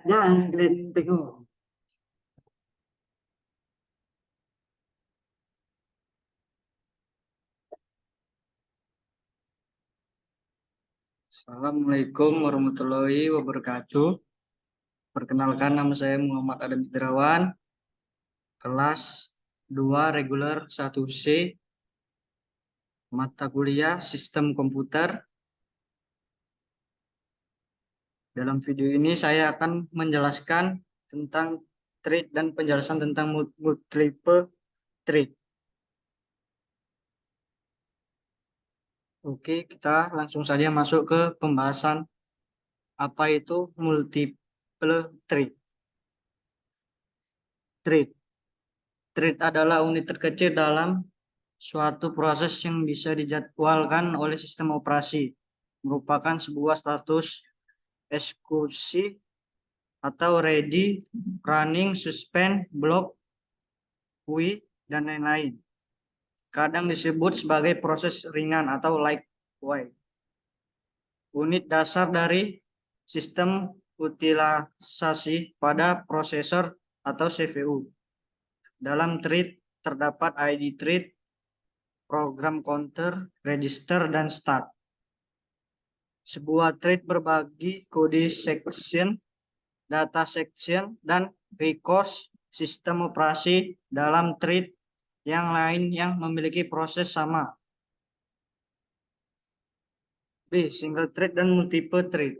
Jangan kalian tengok. Assalamualaikum warahmatullahi wabarakatuh. Perkenalkan, nama saya Muhammad Adam Fitrawan, kelas 2 reguler 1C, mata kuliah Sistem Komputer. Dalam video ini saya akan menjelaskan tentang thread dan penjelasan tentang multiple thread. Oke, kita langsung saja masuk ke pembahasan apa itu multiple thread. Thread. Thread adalah unit terkecil dalam suatu proses yang bisa dijadwalkan oleh sistem operasi, merupakan sebuah status eksekusi atau ready, running, suspend, block, queue, dan lain-lain. Kadang disebut sebagai proses ringan atau lightweight. Unit dasar dari sistem utilisasi pada prosesor atau CPU. Dalam thread terdapat ID thread, program counter, register, dan start. Sebuah thread berbagi kode section, data section, dan record sistem operasi dalam thread yang lain yang memiliki proses sama. B. Single thread dan multiple thread.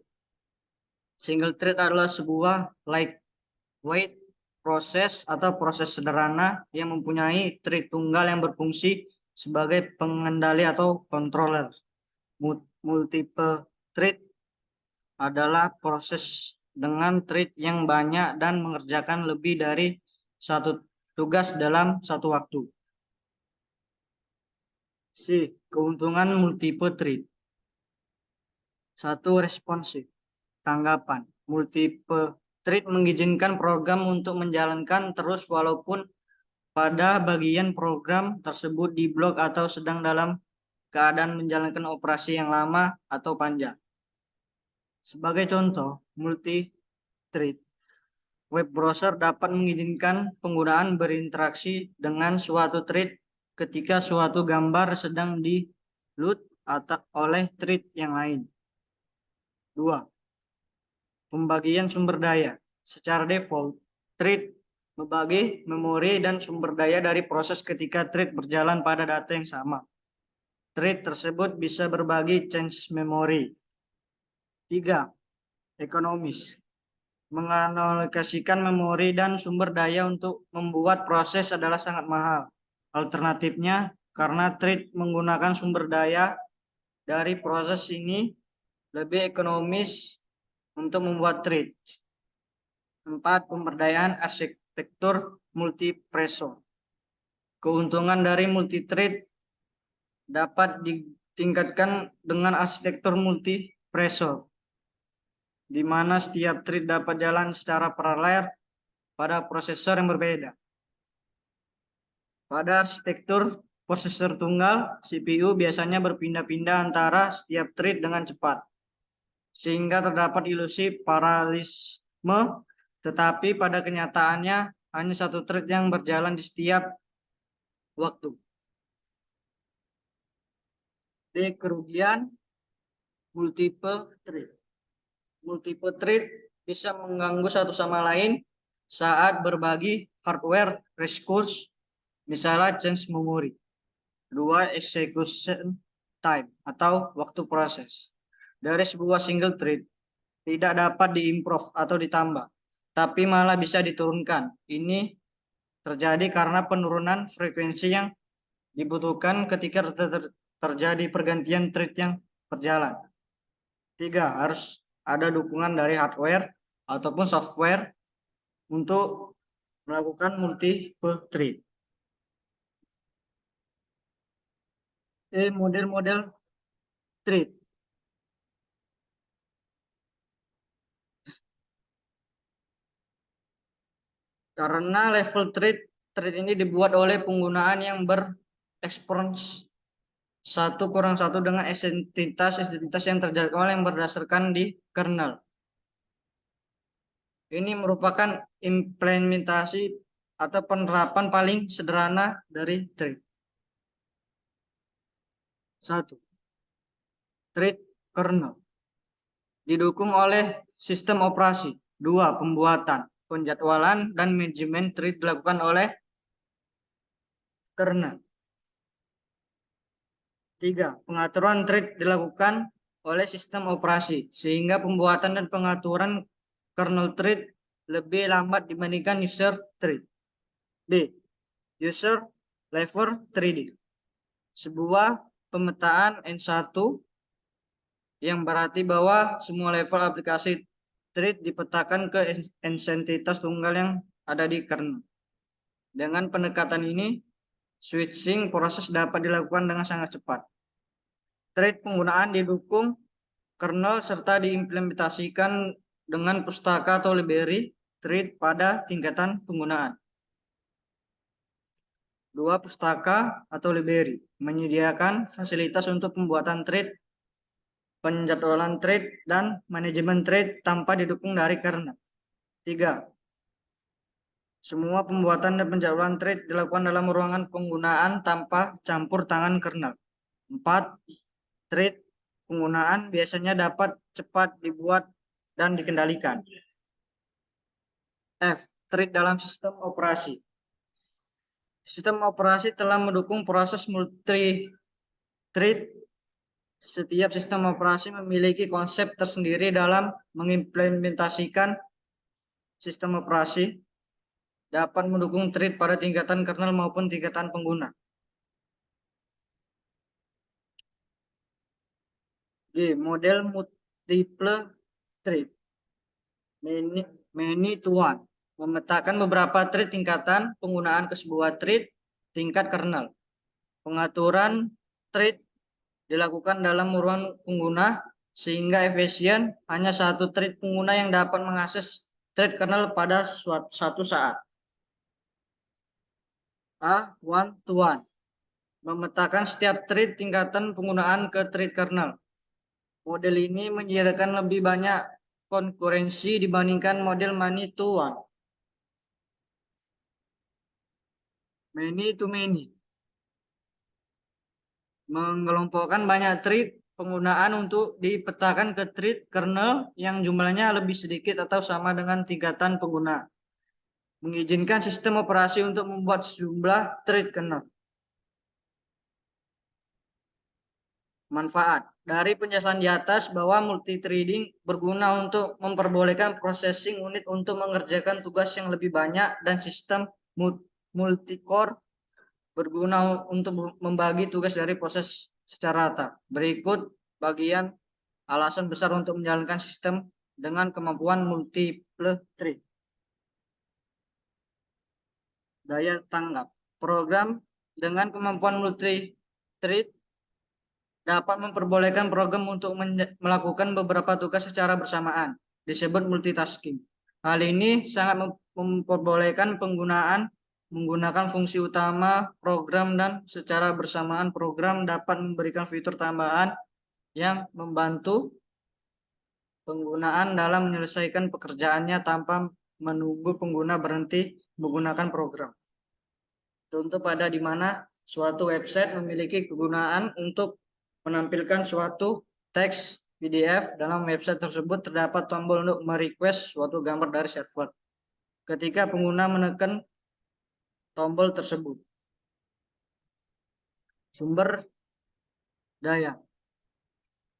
Single thread adalah sebuah lightweight proses atau proses sederhana yang mempunyai thread tunggal yang berfungsi sebagai pengendali atau controller. Multiple thread adalah proses dengan thread yang banyak dan mengerjakan lebih dari satu tugas dalam satu waktu. C. Keuntungan multiple thread. 1. Responsif. Tanggapan. Multiple thread mengizinkan program untuk menjalankan terus walaupun pada bagian program tersebut di blok atau sedang dalam keadaan menjalankan operasi yang lama atau panjang. Sebagai contoh, multi-thread web browser dapat mengizinkan penggunaan berinteraksi dengan suatu thread ketika suatu gambar sedang di-load oleh thread yang lain. 2. Pembagian sumber daya. Secara default, thread membagi memori dan sumber daya dari proses ketika thread berjalan pada data yang sama. Thread tersebut bisa berbagi change memory. 3. Ekonomis. Mengalokasikan memori dan sumber daya untuk membuat proses adalah sangat mahal. Alternatifnya, karena thread menggunakan sumber daya dari proses ini lebih ekonomis untuk membuat thread. 4. Pemberdayaan arsitektur multiprocessor. Keuntungan dari multithread dapat ditingkatkan dengan arsitektur multiprocessor, di mana setiap thread dapat jalan secara paralel pada prosesor yang berbeda. Pada arsitektur prosesor tunggal, CPU biasanya berpindah-pindah antara setiap thread dengan cepat, sehingga terdapat ilusi paralelisme, tetapi pada kenyataannya hanya satu thread yang berjalan di setiap waktu. D. Kerugian multiple thread. Multiple thread bisa mengganggu satu sama lain saat berbagi hardware resource, misalnya change memory. 2. Execution time atau waktu proses. Dari sebuah single thread tidak dapat diimprove atau ditambah, tapi malah bisa diturunkan. Ini terjadi karena penurunan frekuensi yang dibutuhkan ketika terjadi pergantian thread yang berjalan. 3. Harus ada dukungan dari hardware ataupun software untuk melakukan multiple thread. Model-model thread. Karena level thread ini dibuat oleh penggunaan yang berekspons 1 - 1 dengan entitas yang terjadwal yang berdasarkan di kernel. Ini merupakan implementasi atau penerapan paling sederhana dari thread. 1. Thread kernel didukung oleh sistem operasi. 2. Pembuatan, penjadwalan, dan manajemen thread dilakukan oleh kernel. 3. Pengaturan thread dilakukan oleh sistem operasi, sehingga pembuatan dan pengaturan kernel thread lebih lambat dibandingkan user thread. B. User level threading. Sebuah pemetaan N1 yang berarti bahwa semua level aplikasi thread dipetakan ke entitas tunggal yang ada di kernel. Dengan pendekatan ini, switching proses dapat dilakukan dengan sangat cepat. Thread penggunaan didukung kernel serta diimplementasikan dengan pustaka atau library thread pada tingkatan penggunaan. 2. Pustaka atau library menyediakan fasilitas untuk pembuatan thread, penjadwalan thread, dan manajemen thread tanpa didukung dari kernel. 3. Semua pembuatan dan penjadwalan thread dilakukan dalam ruangan penggunaan tanpa campur tangan kernel. 4. Thread penggunaan biasanya dapat cepat dibuat dan dikendalikan. F. Thread dalam sistem operasi. Sistem operasi telah mendukung proses multi-thread. Setiap sistem operasi memiliki konsep tersendiri dalam mengimplementasikan sistem operasi, dapat mendukung thread pada tingkatan kernel maupun tingkatan pengguna. G. Model multiple thread. Many to one memetakan beberapa thread tingkatan penggunaan ke sebuah thread tingkat kernel. Pengaturan thread dilakukan dalam ruang pengguna sehingga efisien. Hanya satu thread pengguna yang dapat mengakses thread kernel pada satu saat. A. One to one memetakan setiap thread tingkatan penggunaan ke thread kernel. Model ini menyediakan lebih banyak konkurensi dibandingkan model many to one. Many to many mengelompokkan banyak thread penggunaan untuk dipetakan ke thread kernel yang jumlahnya lebih sedikit atau sama dengan tingkatan pengguna. Mengizinkan sistem operasi untuk membuat sejumlah thread kernel. Manfaat dari penjelasan di atas bahwa multithreading berguna untuk memperbolehkan processing unit untuk mengerjakan tugas yang lebih banyak, dan sistem multicore berguna untuk membagi tugas dari proses secara rata. Berikut bagian alasan besar untuk menjalankan sistem dengan kemampuan multiple thread. Daya tanggap. Program dengan kemampuan multi-thread dapat memperbolehkan program untuk melakukan beberapa tugas secara bersamaan, disebut multitasking. Hal ini sangat memperbolehkan penggunaan menggunakan fungsi utama program, dan secara bersamaan program dapat memberikan fitur tambahan yang membantu penggunaan dalam menyelesaikan pekerjaannya tanpa menunggu pengguna berhenti menggunakan program. Contoh pada di mana suatu website memiliki kegunaan untuk menampilkan suatu teks PDF. Dalam website tersebut terdapat tombol untuk merequest suatu gambar dari server. Ketika pengguna menekan tombol tersebut. Sumber daya.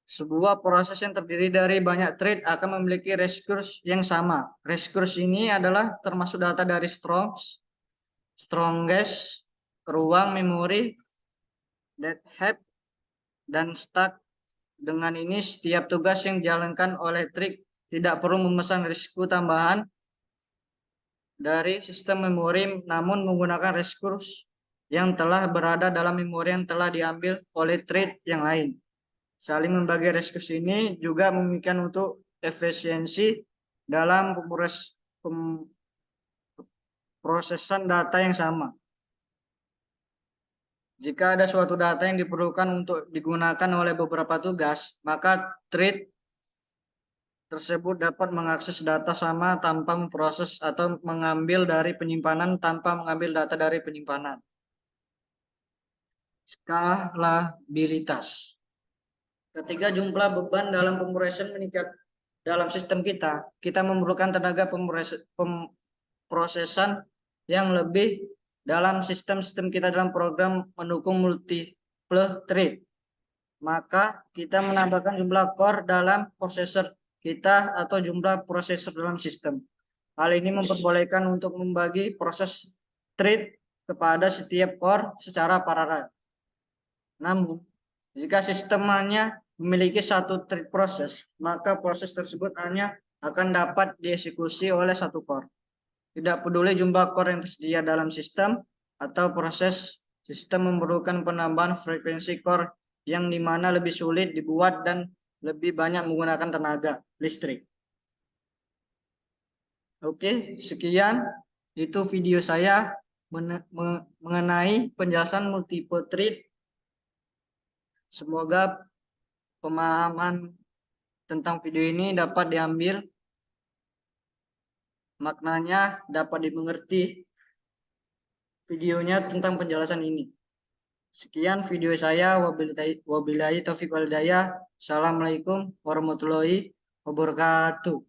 Sebuah proses yang terdiri dari banyak thread akan memiliki resource yang sama. Resource ini adalah termasuk data dari strongest, ruang memori, heap, dan stack. Dengan ini, setiap tugas yang dijalankan oleh thread tidak perlu memesan risiko tambahan dari sistem memori, namun menggunakan resource yang telah berada dalam memori yang telah diambil oleh thread yang lain. Saling membagi resource ini juga memungkinkan untuk efisiensi dalam prosesan data yang sama. Jika ada suatu data yang diperlukan untuk digunakan oleh beberapa tugas, maka thread tersebut dapat mengakses data sama tanpa memproses atau mengambil dari penyimpanan tanpa mengambil data dari penyimpanan. Skalabilitas. Ketika jumlah beban dalam pemrosesan meningkat dalam sistem kita memerlukan tenaga pemrosesan yang lebih dalam sistem-sistem kita dalam program mendukung multiple thread. Maka kita menambahkan jumlah core dalam prosesor kita atau jumlah prosesor dalam sistem. Hal ini memperbolehkan untuk membagi proses thread kepada setiap core secara paralel. Namun, jika sistemnya memiliki satu thread proses, maka proses tersebut hanya akan dapat dieksekusi oleh satu core. Tidak peduli jumlah core yang tersedia dalam sistem atau proses, sistem memerlukan penambahan frekuensi core yang dimana lebih sulit dibuat dan lebih banyak menggunakan tenaga listrik. Oke, sekian itu video saya mengenai penjelasan multiple thread. Semoga pemahaman tentang video ini dapat diambil, maknanya dapat dimengerti videonya tentang penjelasan ini. Sekian video saya, wabillahi taufiq wal hidayah. Assalamualaikum warahmatullahi wabarakatuh.